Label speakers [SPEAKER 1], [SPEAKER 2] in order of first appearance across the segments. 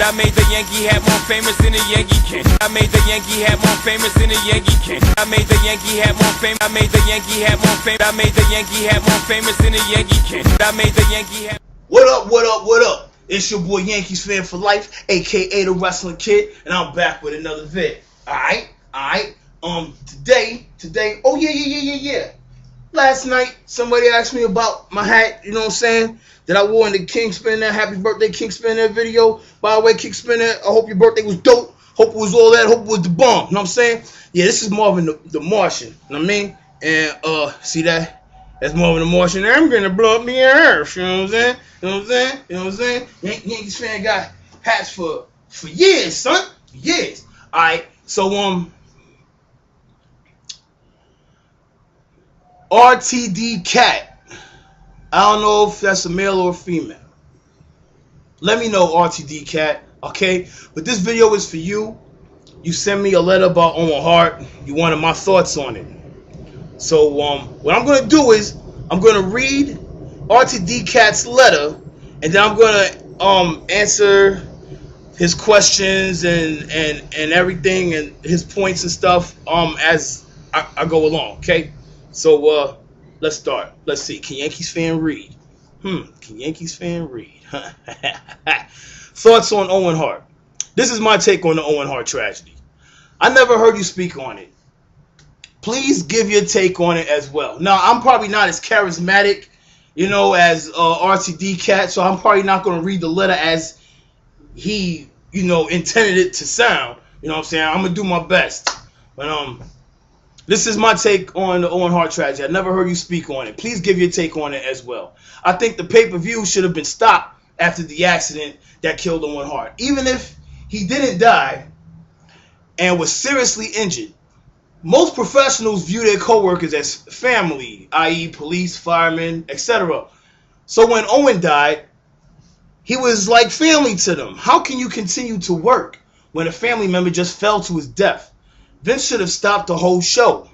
[SPEAKER 1] I made the Yankee hat more famous than the Yankee can. I made the Yankee hat more famous than the Yankee can. I made the Yankee hat more famous. I made the Yankee hat more famous. I made the Yankee hat more famous than the Yankee can. I made the Yankee hat.
[SPEAKER 2] What up, what up, what up? It's your boy Yankees Fan for Life, aka the Wrestling Kid, and I'm back with another vid. Alright. Today, oh yeah. Last night, somebody asked me about my hat, you know what I'm saying, that I wore in the King Spin That Happy Birthday King Spin That video. By the way, King Spin That, I hope your birthday was dope. Hope it was all that. Hope it was the bomb. You know what I'm saying? Yeah, this is Marvin the Martian. You know what I mean? And, see that? That's Marvin the Martian. I'm gonna blow up me in earth. You know what I'm saying? You know what I'm saying? Yankees fan got hats for years, son. Years. Alright, so, RTDKat. I don't know if that's a male or a female. Let me know, RTDKat, okay? But this video is for you. You sent me a letter about Owen Hart. You wanted my thoughts on it. So, what I'm going to do is, I'm going to read RTDKat's letter, and then I'm going to answer his questions and everything, and his points and stuff, as I go along, okay? So, let's start. Let's see. Can Yankees fan read? Can Yankees fan read? Thoughts on Owen Hart. This is my take on the Owen Hart tragedy. I never heard you speak on it. Please give your take on it as well. Now, I'm probably not as charismatic, you know, as RTDKat, so I'm probably not going to read the letter as he, you know, intended it to sound. You know what I'm saying? I'm going to do my best. But, this is my take on the Owen Hart tragedy. I never heard you speak on it. Please give your take on it as well. I think the pay-per-view should have been stopped after the accident that killed Owen Hart. Even if he didn't die and was seriously injured, most professionals view their co-workers as family, i.e. police, firemen, etc. So when Owen died, he was like family to them. How can you continue to work when a family member just fell to his death? Vince should have stopped the whole show.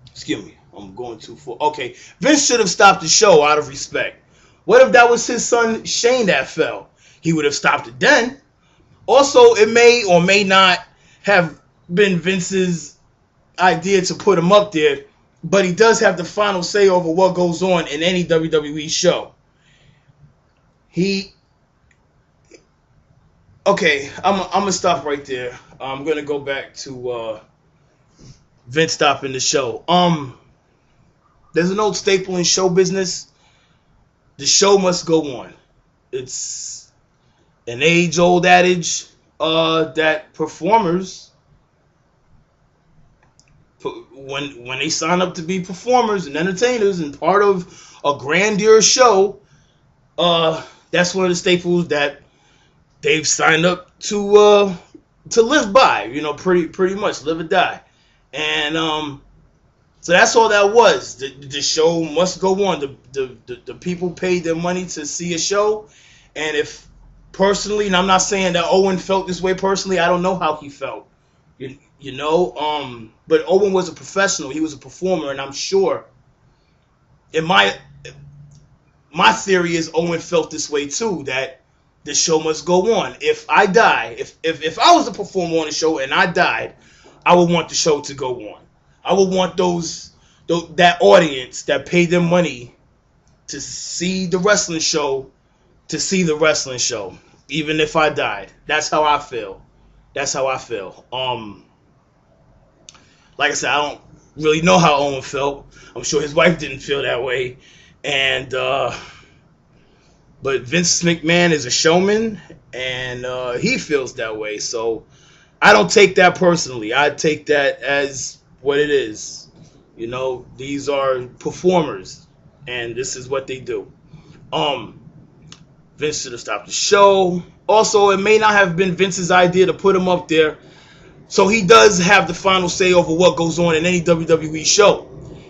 [SPEAKER 2] Excuse me, I'm going too far. Okay, Vince should have stopped the show out of respect. What if that was his son Shane that fell? He would have stopped it then. Also, it may or may not have been Vince's idea to put him up there, but he does have the final say over what goes on in any WWE show. Okay, I'm gonna stop right there. I'm gonna go back to Vince stopping the show. There's an old staple in show business. The show must go on. It's an age-old adage that performers, when they sign up to be performers and entertainers and part of a grandeur show, that's one of the staples that they've signed up to live by, you know, pretty much live or die. And so that's all that was. The show must go on. The people paid their money to see a show, and if personally, and I'm not saying that Owen felt this way personally, I don't know how he felt, you know, but Owen was a professional. He was a performer, and I'm sure, in my theory is Owen felt this way too, that the show must go on. If I die, if I was a performer on the show and I died, I would want the show to go on. I would want that audience that paid their money to see the wrestling show to see the wrestling show, even if I died. That's how I feel. Like I said, I don't really know how Owen felt. I'm sure his wife didn't feel that way, and but Vince McMahon is a showman, and he feels that way. So I don't take that personally. I take that as what it is. You know, these are performers, and this is what they do. Vince should have stopped the show. Also, it may not have been Vince's idea to put him up there, so he does have the final say over what goes on in any WWE show.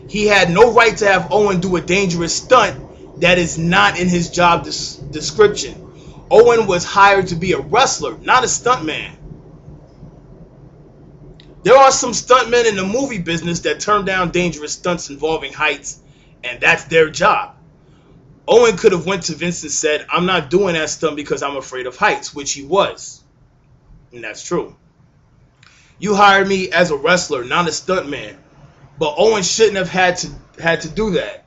[SPEAKER 2] He had no right to have Owen do a dangerous stunt that is not in his job description. Owen was hired to be a wrestler, not a stuntman. There are some stuntmen in the movie business that turn down dangerous stunts involving heights, and that's their job. Owen could have went to Vince and said, I'm not doing that stunt because I'm afraid of heights, which he was. And that's true. You hired me as a wrestler, not a stuntman. But Owen shouldn't have had to do that.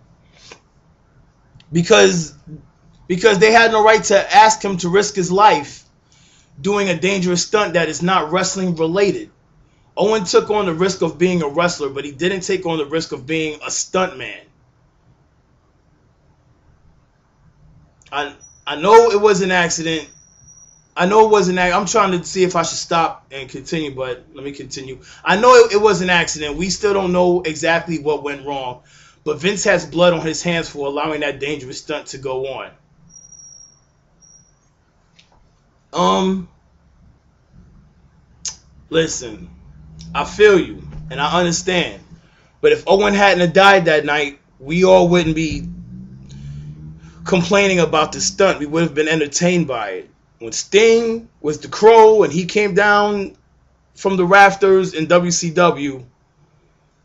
[SPEAKER 2] Because they had no right to ask him to risk his life doing a dangerous stunt that is not wrestling related. Owen took on the risk of being a wrestler, but he didn't take on the risk of being a stuntman. I know it was an accident. I'm trying to see if I should stop and continue, but let me continue. I know it was an accident. We still don't know exactly what went wrong, but Vince has blood on his hands for allowing that dangerous stunt to go on. Listen, I feel you, and I understand. But if Owen hadn't died that night, we all wouldn't be complaining about the stunt. We would have been entertained by it. When Sting was the Crow and he came down from the rafters in WCW,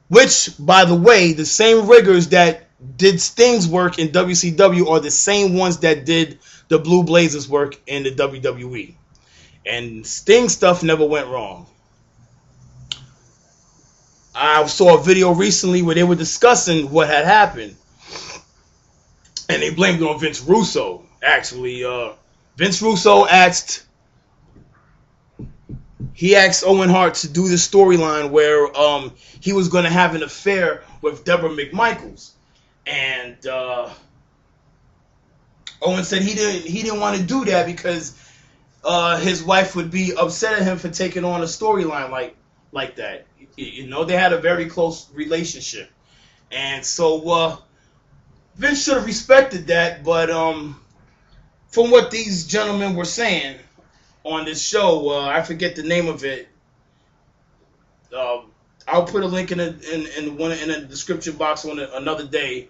[SPEAKER 2] which, by the way, the same riggers that did Sting's work in WCW are the same ones that did the Blue Blazers work in the WWE. And Sting stuff never went wrong. I saw a video recently where they were discussing what had happened. And they blamed it on Vince Russo, actually. Vince Russo asked Owen Hart to do the storyline where he was going to have an affair with Deborah McMichaels. And Owen said he didn't want to do that because his wife would be upset at him for taking on a storyline like that. You know, they had a very close relationship. And so Vince should have respected that, but from what these gentlemen were saying on this show, I forget the name of it. I'll put a link in the description box on another day.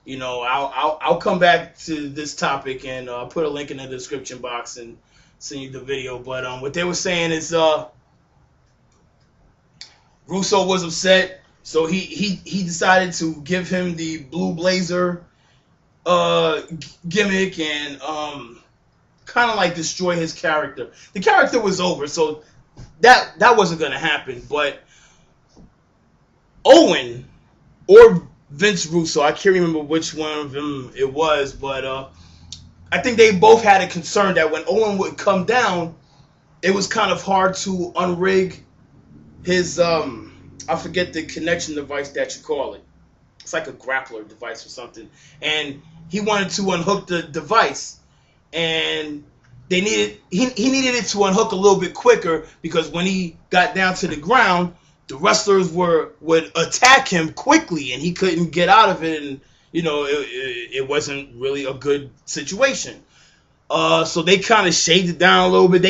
[SPEAKER 2] You know, I'll come back to this topic and put a link in the description box and send you the video. But what they were saying is Russo was upset, so he decided to give him the Blue Blazer gimmick and kind of like destroy his character. The character was over, so that wasn't going to happen. But Owen or Vince Russo, I can't remember which one of them it was, but I think they both had a concern that when Owen would come down, it was kind of hard to unrig his I forget the connection device that you call it. It's like a grappler device or something. And he wanted to unhook the device, and he needed it to unhook a little bit quicker because when he got down to the ground, the wrestlers would attack him quickly, and he couldn't get out of it, and you know it wasn't really a good situation. So they kind of shaved it down a little bit.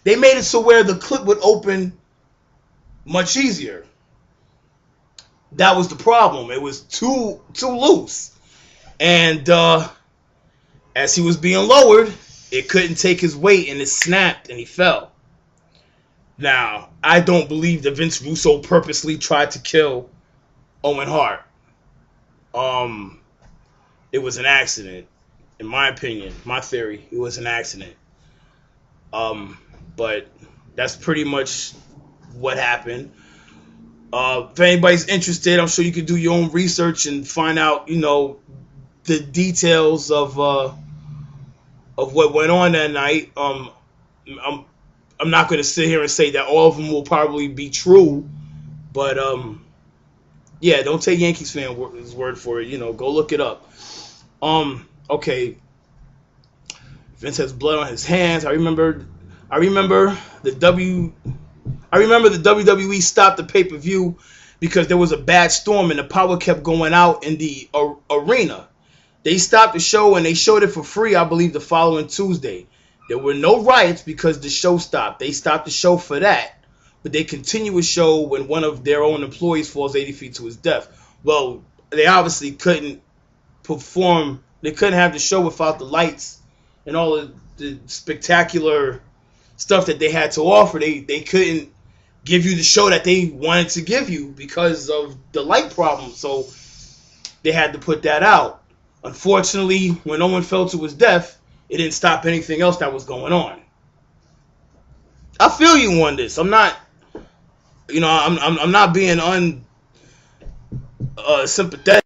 [SPEAKER 2] They made it so where the clip would open much easier. That was the problem. It was too loose. And as he was being lowered, it couldn't take his weight, and it snapped, and he fell. Now, I don't believe that Vince Russo purposely tried to kill Owen Hart. It was an accident. In my opinion, my theory, it was an accident. But that's pretty much what happened. If anybody's interested, I'm sure you could do your own research and find out, you know, the details of what went on that night. I'm not going to sit here and say that all of them will probably be true, but yeah, don't take Yankees fans' word for it. You know, go look it up. Okay. Vince has blood on his hands. I remember the WWE stopped the pay-per-view because there was a bad storm and the power kept going out in the arena. They stopped the show and they showed it for free, I believe, the following Tuesday. There were no riots because the show stopped. They stopped the show for that, but they continue a show when one of their own employees falls 80 feet to his death. Well, they obviously couldn't perform. They couldn't have the show without the lights and all of the spectacular stuff that they had to offer. They couldn't give you the show that they wanted to give you because of the light problem. So they had to put that out. Unfortunately, when Owen fell to his death, it didn't stop anything else that was going on. I feel you on this. I'm not, I'm not being sympathetic.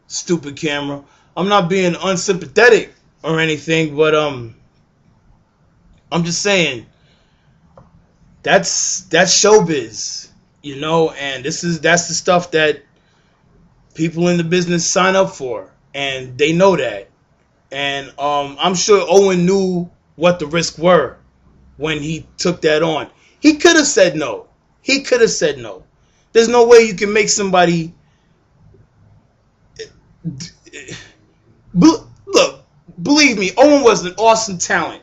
[SPEAKER 2] Stupid camera. I'm not being unsympathetic or anything, but I'm just saying that's showbiz, and that's the stuff that people in the business sign up for, and they know that. And I'm sure Owen knew what the risks were when he took that on. He could have said no. There's no way you can make somebody. Look, believe me, Owen was an awesome talent.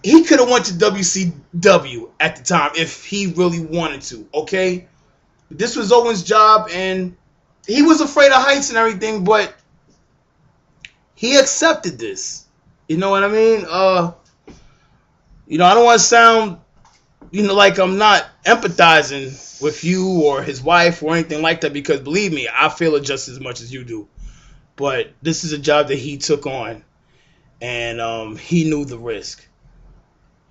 [SPEAKER 2] He could have went to WCW at the time if he really wanted to, okay? This was Owen's job, and he was afraid of heights and everything, but he accepted this. You know what I mean? I don't want to sound, like I'm not empathizing with you or his wife or anything like that, because believe me, I feel it just as much as you do. But this is a job that he took on, and he knew the risk.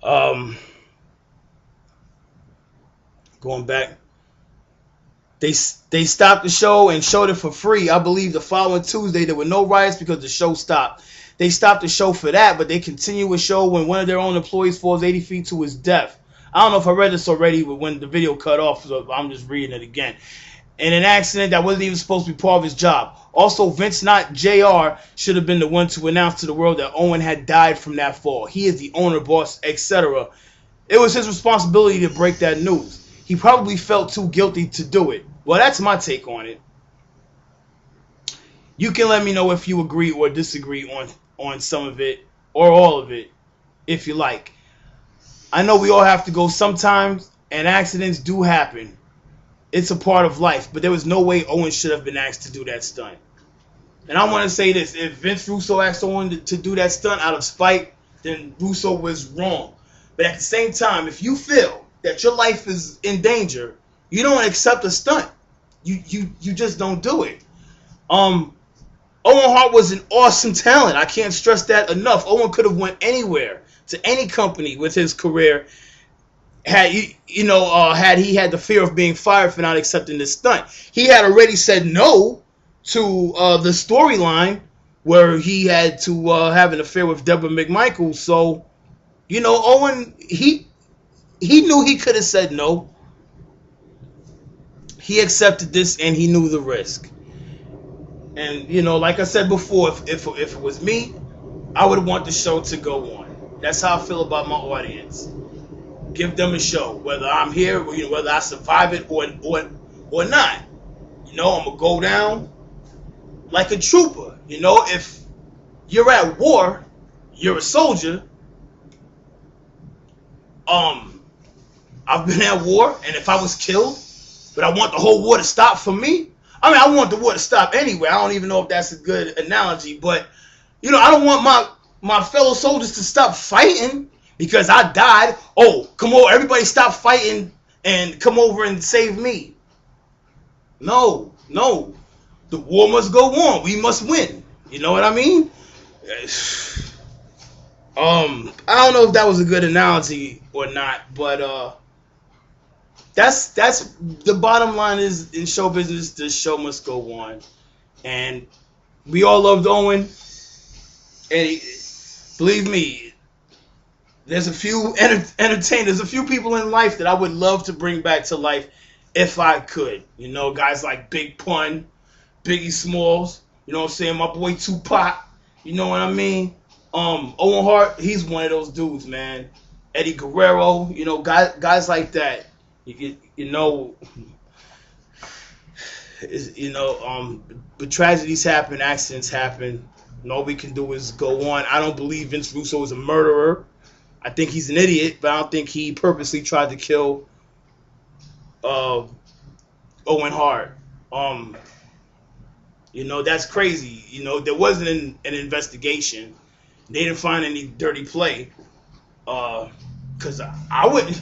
[SPEAKER 2] Going back, they stopped the show and showed it for free. I believe the following Tuesday there were no riots because the show stopped. They stopped the show for that, but they continue a show when one of their own employees falls 80 feet to his death. I don't know if I read this already, but when the video cut off, so I'm just reading it again. In an accident that wasn't even supposed to be part of his job. Also, Vince, not JR, should have been the one to announce to the world that Owen had died from that fall. He is the owner, boss, etc. It was his responsibility to break that news. He probably felt too guilty to do it. Well, that's my take on it. You can let me know if you agree or disagree on some of it or all of it, if you like. I know we all have to go sometimes, and accidents do happen. It's a part of life, but there was no way Owen should have been asked to do that stunt. And I want to say this. If Vince Russo asked Owen to do that stunt out of spite, then Russo was wrong. But at the same time, if you feel that your life is in danger, you don't accept a stunt. You just don't do it. Owen Hart was an awesome talent. I can't stress that enough. Owen could have went anywhere, to any company with his career, had he had the fear of being fired for not accepting this stunt. He had already said no to the storyline where he had to have an affair with Deborah McMichael. So, Owen, he knew he could have said no. He accepted this, and he knew the risk. And, like I said before, if it was me, I would want the show to go on. That's how I feel about my audience. Give them a show, whether I'm here, whether I survive it or not. I'm gonna go down like a trooper. If you're at war, you're a soldier. I've been at war, and if I was killed, but I want the whole war to stop for me. I mean, I want the war to stop anyway. I don't even know if that's a good analogy, but I don't want my fellow soldiers to stop fighting because I died. Oh, come on, everybody stop fighting and come over and save me. No. The war must go on. We must win. You know what I mean? I don't know if that was a good analogy or not, but that's the bottom line is in show business, the show must go on. And we all loved Owen. And believe me, there's a few entertainers, there's a few people in life that I would love to bring back to life if I could. Guys like Big Pun, Biggie Smalls, what I'm saying, my boy Tupac, you know what I mean? Owen Hart, he's one of those dudes, man. Eddie Guerrero, guys like that. But tragedies happen, accidents happen. And all we can do is go on. I don't believe Vince Russo is a murderer. I think he's an idiot, but I don't think he purposely tried to kill Owen Hart. That's crazy. There wasn't an investigation. They didn't find any dirty play. Cause I wouldn't.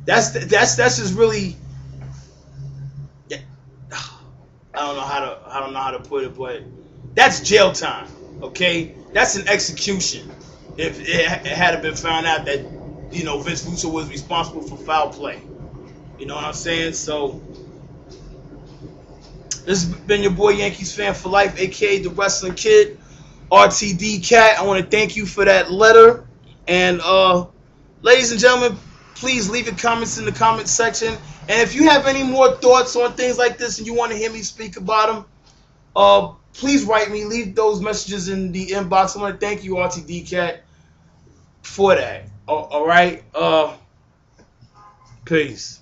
[SPEAKER 2] That's just really. I don't know how to put it, but that's jail time. Okay, that's an execution. If it had been found out that Vince Russo was responsible for foul play, you know what I'm saying? So this has been your boy Yankees fan for life, aka the Wrestling Kid, RTDKat. I want to thank you for that letter, and ladies and gentlemen, please leave your comments in the comment section. And if you have any more thoughts on things like this and you want to hear me speak about them, please write me. Leave those messages in the inbox. I want to thank you, RTDKat, for that. All right. Peace.